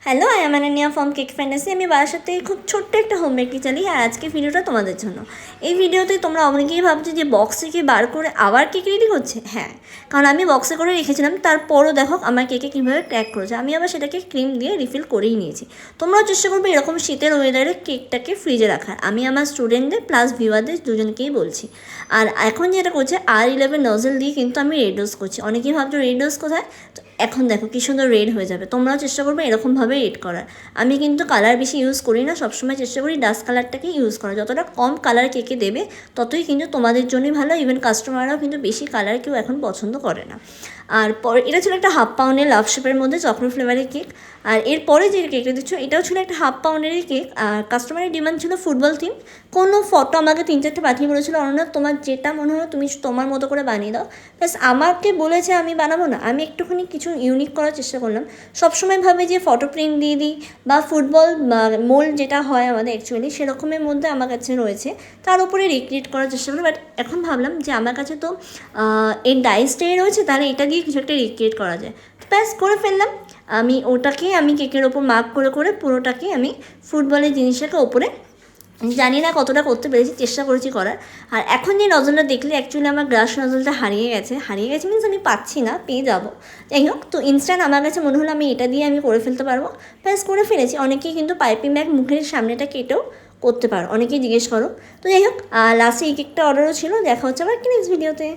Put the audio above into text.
Hello, I am Ananya from cake fantasy. আমি বাসার থেকে খুব ছোট্ট একটা হোম বেকরি চালিয়ে আর আজকে ভিডিওটা তোমাদের জন্য। এই ভিডিওতে তোমরা অনেকেই ভাবছো যে বক্স থেকে বার করে আবার কেক রেডি হচ্ছে। হ্যাঁ, কারণ আমি বক্সে করে রেখেছিলাম, তারপরও দেখো আমার কেকে কীভাবে ক্র্যাক করেছে। আমি আবার সেটাকে ক্রিম দিয়ে রিফিল করেই নিয়েছি। তোমরাও চেষ্টা করবে এরকম শীতের ওয়েদারে কেকটাকে ফ্রিজে রাখার। আমি আমার স্টুডেন্টদের প্লাস ভিউয়ারদের দুজনকেই বলছি। আর এখন যেটা করছে R11 নজল দিয়ে কিন্তু আমি রেড রোজ করছি। অনেকেই ভাবছো রেড রোজ কোথায়, তো এখন দেখো কী সুন্দর রেড হয়ে যাবে। তোমরাও চেষ্টা করবে এরকমভাবে রেড করার। আমি কিন্তু কালার বেশি ইউজ করি না, সবসময় চেষ্টা করি ডাস্ট কালারটাকে ইউজ করা। যতটা কম কালার কেকে দেবে ততই কিন্তু তোমাদের জন্যই ভালো। ইভেন কাস্টমাররাও কিন্তু বেশি কালার কেউ এখন পছন্দ করে না। আর পরে এটা ছিল একটা হাফ পাউন্ডের লাভ শেপের মধ্যে চকলেট ফ্লেভারের কেক। আর এরপরে যে কেকটা দিচ্ছ এটাও ছিল একটা হাফ পাউন্ডেরই কেক। আর কাস্টমারের ডিমান্ড ছিল ফুটবল থিম। কোনো ফটো আমাকে 3-4টে পাঠিয়ে বলেছিল, অনন্যা তোমার যেটা মনে হয় তুমি তোমার মতো করে বানিয়ে দাও। প্লাস আমাকে বলেছে আমি বানাবো না, আমি একটুখানি কিছু ইউনিক করার চেষ্টা করলাম। সবসময় ভাবে যে ফটো প্রিন্ট দিয়ে দিই বা ফুটবল মোল্ড যেটা হয় আমাদের অ্যাকচুয়ালি সেরকমের মধ্যে আমার কাছে রয়েছে, তার উপরে রিক্রিয়েট করার চেষ্টা করি। বাট এখন ভাবলাম যে আমার কাছে তো এর ডাইসটাই রয়েছে, তাহলে এটা দিয়ে কিছু একটা রিক্রিয়েট করা যায়। ব্যাস করে ফেললাম। আমি কেকের ওপর মার্ক করে করে পুরোটাকে আমি ফুটবলের জিনিসটাকে ওপরে, জানি না কতটা করতে পেরেছি, চেষ্টা করেছি করার। আর এখন যে নজলটা দেখলে অ্যাকচুয়ালি আমার গ্লাস নজলটা হারিয়ে গেছে মিনস আমি পাচ্ছি না, পেয়ে যাবো। যাই হোক, তো ইনস্ট্যান্ট আমার কাছে মনে হলো আমি এটা দিয়ে আমি করে ফেলতে পারবো। ব্যাস করে ফেলেছি। অনেকেই কিন্তু পাইপিং ব্যাগ মুখের সামনেটা কেটেও করতে পারো, অনেকেই জিজ্ঞেস করো। তো যাই হোক, লাস্টে এই কেকটা অর্ডারও ছিল। দেখা হচ্ছে আবার কি নেক্সট ভিডিওতে।